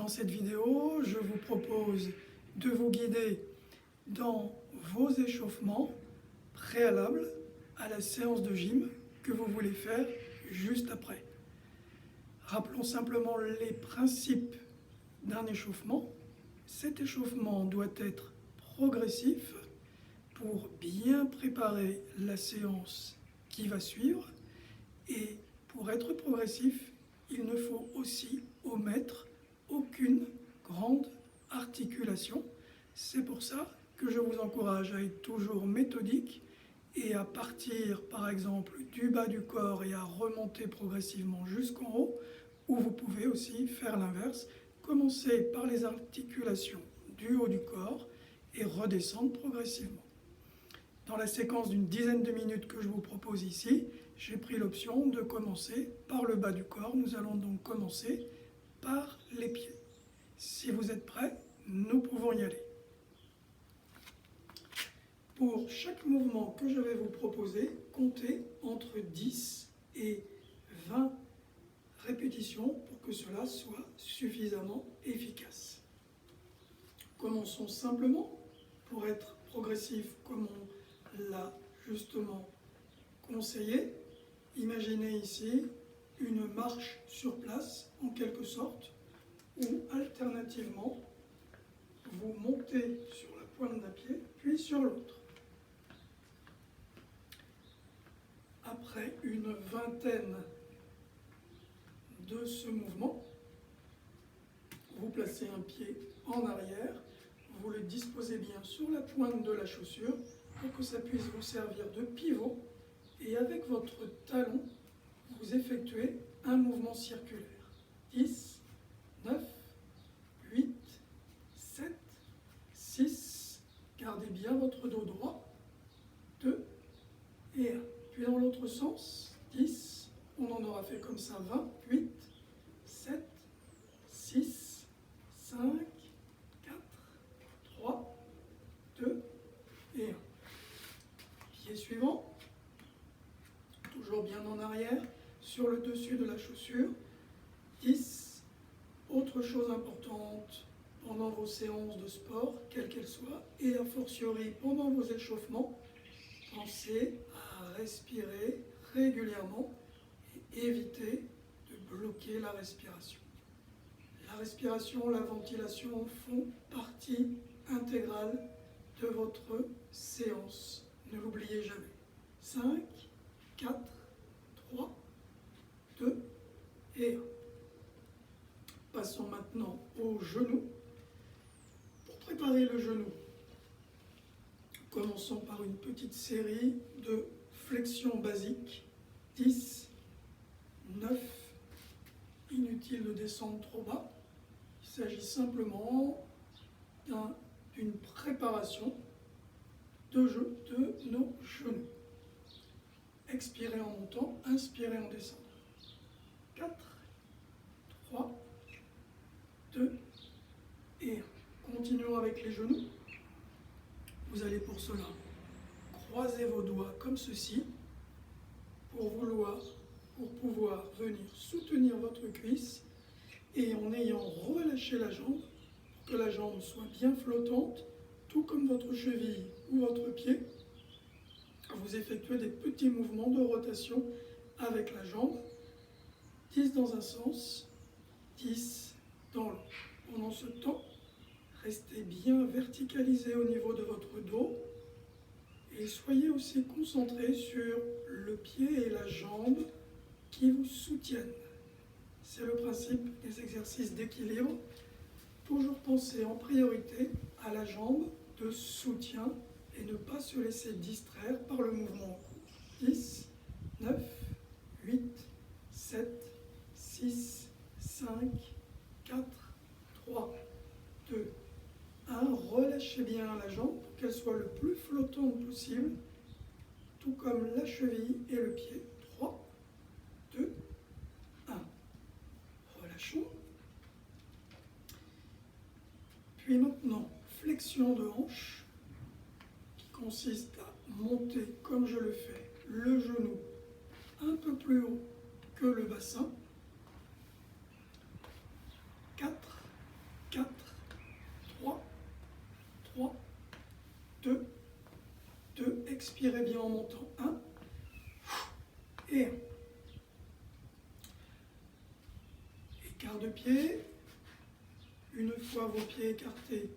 Dans cette vidéo, je vous propose de vous guider dans vos échauffements préalables à la séance de gym que vous voulez faire juste après. Rappelons simplement les principes d'un échauffement. Cet échauffement doit être progressif pour bien préparer la séance qui va suivre. Et pour être progressif, il ne faut aussi omettre aucune grande articulation. C'est pour ça que je vous encourage à être toujours méthodique et à partir par exemple du bas du corps et à remonter progressivement jusqu'en haut, ou vous pouvez aussi faire l'inverse, commencer par les articulations du haut du corps et redescendre progressivement. Dans la séquence d'une dizaine de minutes que je vous propose ici, j'ai pris l'option de commencer par le bas du corps. Nous allons donc commencer par les pieds. Si vous êtes prêts, nous pouvons y aller. Pour chaque mouvement que je vais vous proposer, comptez entre 10 et 20 répétitions pour que cela soit suffisamment efficace. Commençons simplement pour être progressif comme on l'a justement conseillé. Imaginez ici une marche sur place en quelque sorte, ou alternativement vous montez sur la pointe d'un pied puis sur l'autre. Après une vingtaine de ce mouvement, vous placez un pied en arrière, vous le disposez bien sur la pointe de la chaussure pour que ça puisse vous servir de pivot, et avec votre talon, vous effectuez un mouvement circulaire. 10, 9, 8, 7, 6, gardez bien votre dos droit, 2 et 1. Puis dans l'autre sens, 10, on en aura fait comme ça 20, 8, 7, 6, 5, 4, 3, 2 et 1. Pied suivant, toujours bien en arrière, sur le dessus de la chaussure, 10. Autre chose importante pendant vos séances de sport, quelles qu'elles soient, et a fortiori pendant vos échauffements, pensez à respirer régulièrement et évitez de bloquer la respiration. La respiration, la ventilation font partie intégrale de votre séance. Ne l'oubliez jamais. 5, 4, 3, 2 et 1. Passons maintenant au genou. Pour préparer le genou, commençons par une petite série de flexions basiques. 10, 9, inutile de descendre trop bas. Il s'agit simplement d'une préparation de nos genoux. Expirez en montant, inspirez en descendant. 4, 3, 2 et 1. Continuons avec les genoux. Vous allez pour cela croiser vos doigts comme ceci pour pouvoir venir soutenir votre cuisse, et en ayant relâché la jambe, pour que la jambe soit bien flottante, tout comme votre cheville ou votre pied, vous effectuez des petits mouvements de rotation avec la jambe. 10 dans un sens, 10 dans l'autre. Pendant ce temps, restez bien verticalisé au niveau de votre dos et soyez aussi concentré sur le pied et la jambe qui vous soutiennent. C'est le principe des exercices d'équilibre. Toujours penser en priorité à la jambe de soutien et ne pas se laisser distraire par le mouvement en cours. 10, 9, 8, 7, 6, 5, 4, 3, 2, 1. Relâchez bien la jambe pour qu'elle soit le plus flottante possible, tout comme la cheville et le pied. 3, 2, 1. Relâchons. Puis maintenant, flexion de hanche, qui consiste à monter, comme je le fais, le genou un peu plus haut que le bassin. 4, Inspirez bien en montant. 1 et 1. Écart de pied. Une fois vos pieds écartés,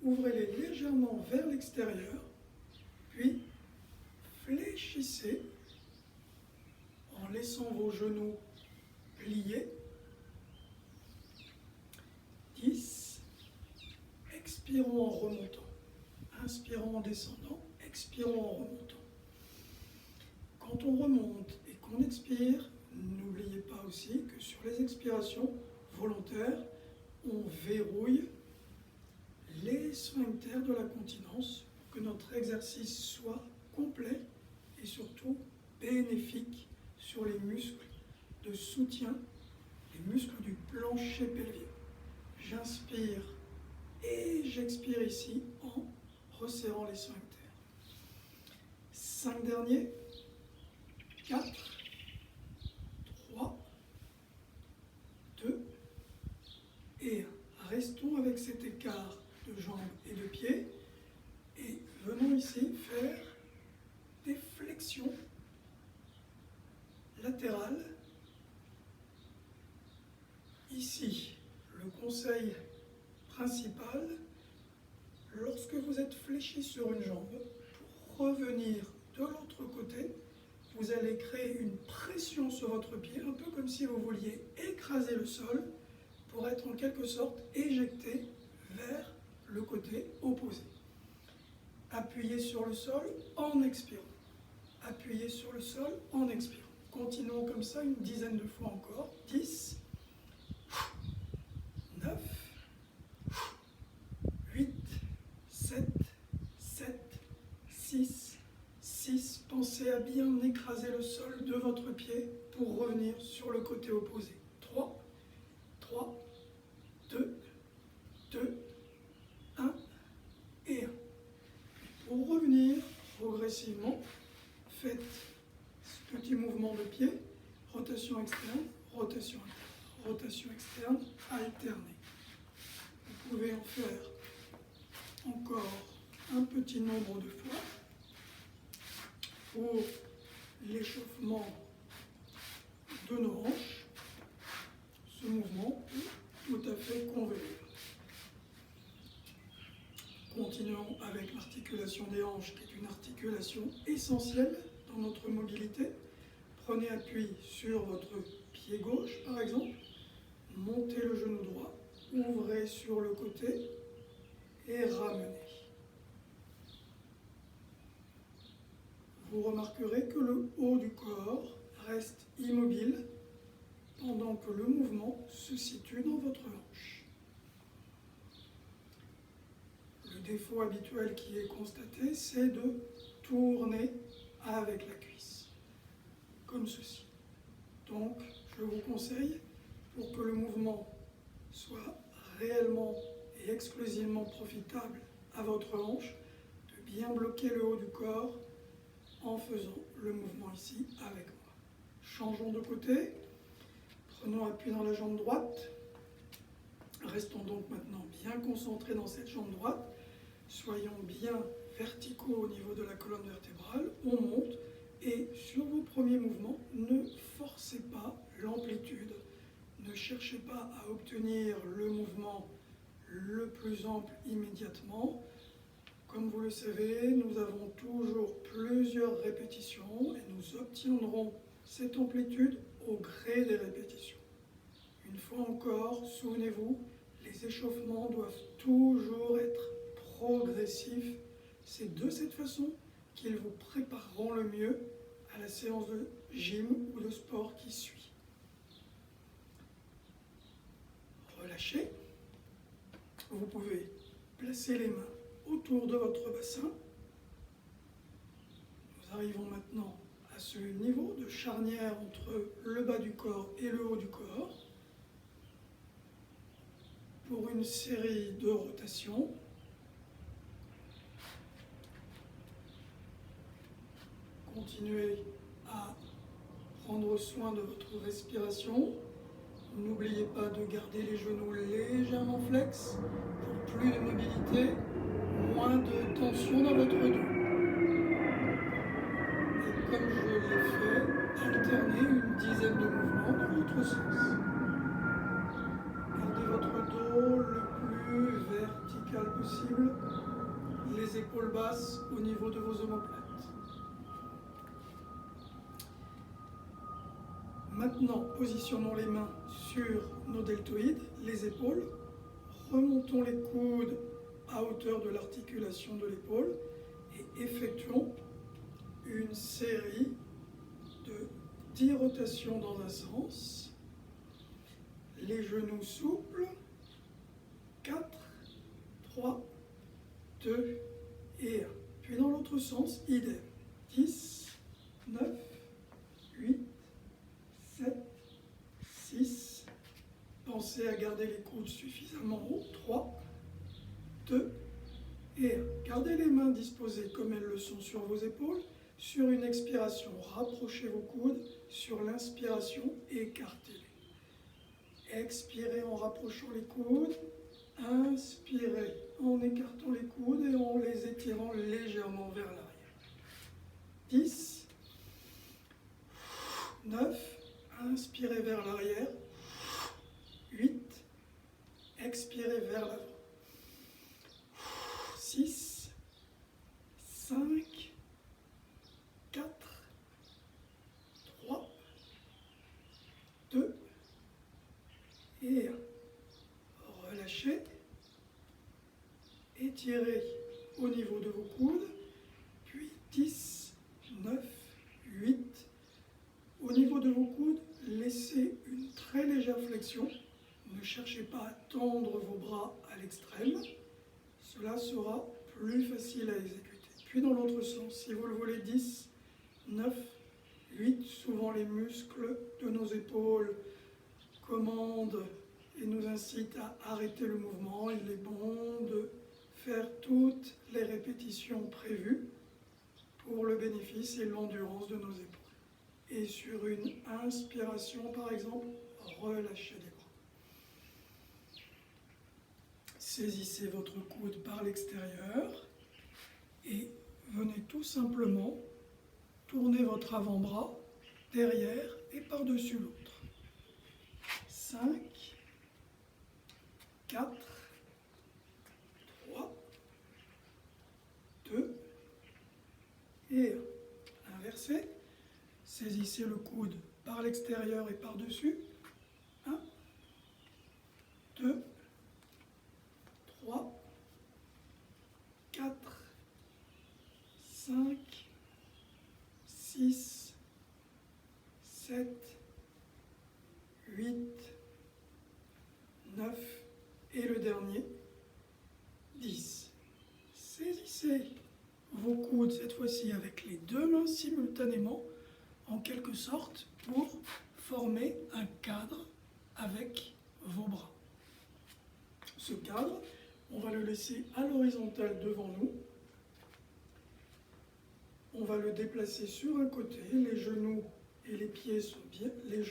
ouvrez-les légèrement vers l'extérieur, puis fléchissez en laissant vos genoux pliés. 10. Expirons en remontant. Inspirons en descendant, expirons en remontant. Quand on remonte et qu'on expire, n'oubliez pas aussi que sur les expirations volontaires, on verrouille les sphincters de la continence pour que notre exercice soit complet et surtout bénéfique sur les muscles de soutien, les muscles du plancher pelvien. J'inspire et j'expire ici en resserrant les sphincters. 5 derniers. 4, 3, 2 et 1. Restons avec cet écart de jambes et de pieds et venons ici faire des flexions latérales. Ici, le conseil principal, lorsque vous êtes fléchi sur une jambe, pour revenir de l'autre côté, vous allez créer une pression sur votre pied, un peu comme si vous vouliez écraser le sol pour être en quelque sorte éjecté vers le côté opposé. Appuyez sur le sol en expirant. Appuyez sur le sol en expirant. Continuons comme ça une dizaine de fois encore. 10, 9, 8, 7, 6. Pensez à bien écraser le sol de votre pied pour revenir sur le côté opposé. 3, 2, 1 et 1. Pour revenir progressivement, faites ce petit mouvement de pied, rotation externe, rotation interne, rotation externe, alternée. Vous pouvez en faire encore un petit nombre de fois pour l'échauffement de nos hanches. Ce mouvement est tout à fait convenable. Continuons avec l'articulation des hanches, qui est une articulation essentielle dans notre mobilité. Prenez appui sur votre pied gauche, par exemple. Montez le genou droit, ouvrez sur le côté et ramenez. Vous remarquerez que le haut du corps reste immobile pendant que le mouvement se situe dans votre hanche. Le défaut habituel qui est constaté, c'est de tourner avec la cuisse, comme ceci. Donc, je vous conseille, pour que le mouvement soit réellement et exclusivement profitable à votre hanche, de bien bloquer le haut du corps en faisant le mouvement ici avec moi. Changeons de côté, prenons appui dans la jambe droite, restons donc maintenant bien concentrés dans cette jambe droite, soyons bien verticaux au niveau de la colonne vertébrale, on monte et sur vos premiers mouvements, ne forcez pas l'amplitude, ne cherchez pas à obtenir le mouvement le plus ample immédiatement. Comme vous le savez, nous avons toujours plusieurs répétitions et nous obtiendrons cette amplitude au gré des répétitions. Une fois encore, souvenez-vous, les échauffements doivent toujours être progressifs. C'est de cette façon qu'ils vous prépareront le mieux à la séance de gym ou de sport qui suit. Relâchez. Vous pouvez placer les mains autour de votre bassin. Nous arrivons maintenant à ce niveau de charnière entre le bas du corps et le haut du corps. Pour une série de rotations. Continuez à prendre soin de votre respiration. N'oubliez pas de garder les genoux légèrement flex pour plus de mobilité, moins de tension dans votre dos. comme je l'ai fait, alterner une dizaine de mouvements dans l'autre sens. Gardez votre dos le plus vertical possible, les épaules basses au niveau de vos omoplates. Maintenant, positionnons les mains sur nos deltoïdes, les épaules. Remontons les coudes à hauteur de l'articulation de l'épaule et effectuons une série de 10 rotations dans un sens. Les genoux souples. 4, 3, 2 et 1. Puis dans l'autre sens, idem. 10, 9, 8, 7, 6. Pensez à garder les coudes suffisamment hauts. 3, 2 et 1. Gardez les mains disposées comme elles le sont sur vos épaules. Sur une expiration, rapprochez vos coudes. Sur l'inspiration, écartez-les. Expirez en rapprochant les coudes. Inspirez en écartant les coudes et en les étirant légèrement vers l'arrière. 10, 9, inspirez vers l'arrière. 8, expirez vers l'avant. 6, 5, 4, 3, 2 et 1. Relâchez, étirez au niveau de vos coudes, puis 10, 9, 8. Au niveau de vos coudes, laissez une très légère flexion. Ne cherchez pas à tendre vos bras à l'extrême. Cela sera plus facile à exécuter. Puis dans l'autre sens, si vous le voulez, 10, 9, 8. Souvent les muscles de nos épaules commandent et nous incite à arrêter le mouvement. Il est bon de faire toutes les répétitions prévues pour le bénéfice et l'endurance de nos épaules. Et sur une inspiration, par exemple, relâchez les bras. Saisissez votre coude par l'extérieur et venez tout simplement tourner votre avant-bras derrière et par-dessus l'autre. 5, 4, 3, 2 et 1. Inversez. Saisissez le coude par l'extérieur et par-dessus. 1, 2, 3, 4, 5, 6, 7, 8, 9 et le dernier, 10. Saisissez vos coudes cette fois-ci avec les deux mains simultanément, en quelque sorte pour former un cadre avec vos bras. Ce cadre, on va le laisser à l'horizontale devant nous. On va le déplacer sur un côté, les genoux et les pieds sont bien, les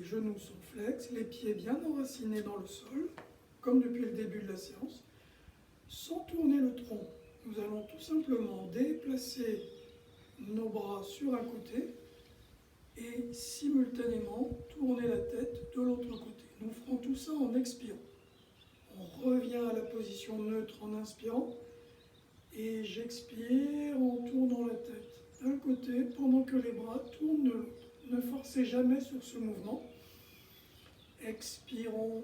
genoux sont flex, les pieds bien enracinés dans le sol, comme depuis le début de la séance. Sans tourner le tronc, nous allons tout simplement déplacer nos bras sur un côté et simultanément tourner la tête de l'autre côté. Nous ferons tout ça en expirant. On revient à la position neutre en inspirant et j'expire en tournant la tête d'un côté pendant que les bras tournent de l'autre. Ne forcez jamais sur ce mouvement. Expirons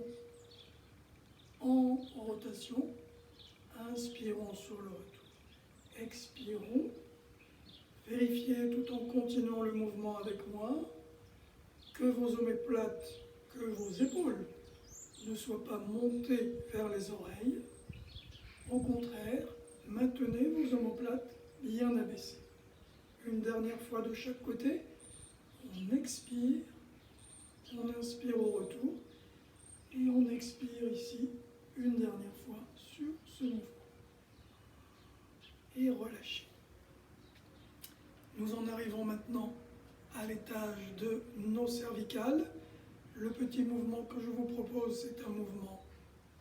en rotation, inspirons sur le retour. Expirons. Vérifiez tout en continuant le mouvement avec moi que vos omoplates, que vos épaules ne soient pas montées vers les oreilles. Au contraire, maintenez vos omoplates bien abaissées. Une dernière fois de chaque côté, on expire, on inspire au retour et on expire ici une dernière fois sur ce mouvement. Et relâchez. Nous en arrivons maintenant à l'étage de nos cervicales. Le petit mouvement que je vous propose, c'est un mouvement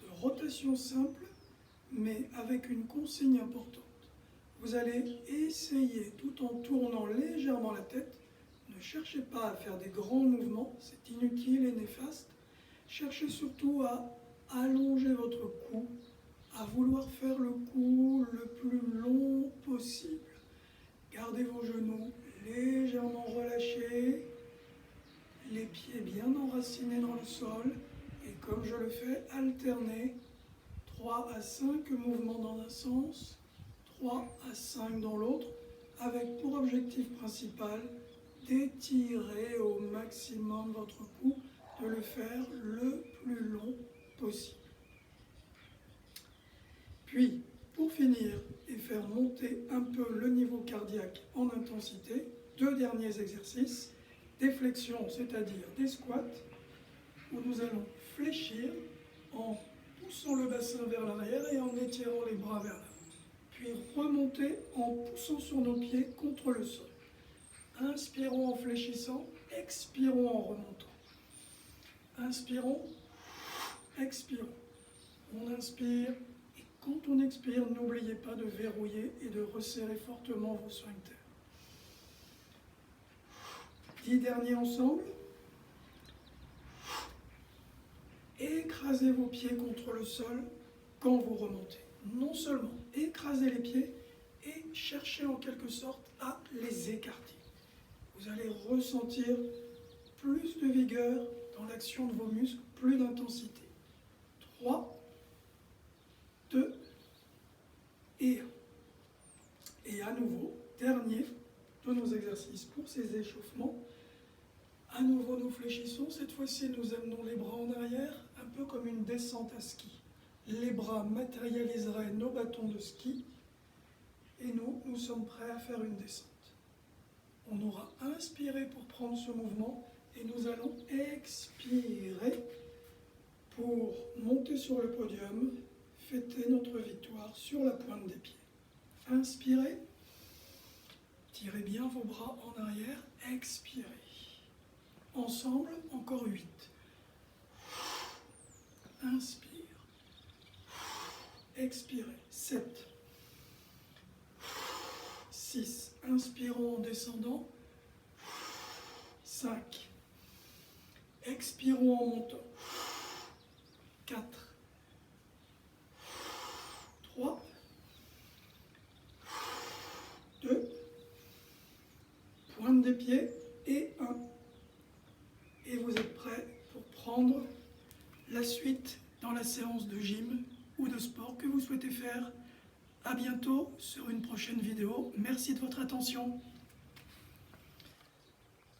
de rotation simple, mais avec une consigne importante. Vous allez essayer, tout en tournant légèrement la tête, ne cherchez pas à faire des grands mouvements, c'est inutile et néfaste. Cherchez surtout à allonger votre cou, à vouloir faire le cou le plus long possible. Gardez vos genoux légèrement relâchés, les pieds bien enracinés dans le sol, et comme je le fais, alternez 3 à 5 mouvements dans un sens, 3 à 5 dans l'autre, avec pour objectif principal d'étirer au maximum votre cou, de le faire le plus long possible. Puis, pour finir et faire monter un peu le niveau cardiaque en intensité, 2 derniers exercices, des flexions, c'est-à-dire des squats, où nous allons fléchir en poussant le bassin vers l'arrière et en étirant les bras vers l'avant. Puis remonter en poussant sur nos pieds contre le sol. Inspirons en fléchissant, expirons en remontant. Inspirons, expirons. On inspire et quand on expire, n'oubliez pas de verrouiller et de resserrer fortement vos sphincters. 10 derniers ensemble. Écrasez vos pieds contre le sol quand vous remontez. Non seulement écrasez les pieds et cherchez en quelque sorte à les écarter. Vous allez ressentir plus de vigueur dans l'action de vos muscles, plus d'intensité. 3, 2 et 1. Et à nouveau, dernier de nos exercices pour ces échauffements. À nouveau, nous fléchissons. Cette fois-ci, nous amenons les bras en arrière, un peu comme une descente à ski. Les bras matérialiseraient nos bâtons de ski et nous sommes prêts à faire une descente. On aura inspiré pour prendre ce mouvement et nous allons expirer pour monter sur le podium, fêter notre victoire sur la pointe des pieds. Inspirez, tirez bien vos bras en arrière, expirez. Ensemble, encore 8. Inspire. Expirez. 7. 6. Inspirons en descendant. 5. Expirons en montant. 4. 3. 2. Pointe des pieds et 1. Et vous êtes prêts pour prendre la suite dans la séance de gym ou de sport que vous souhaitez faire. À bientôt sur une prochaine vidéo. Merci de votre attention.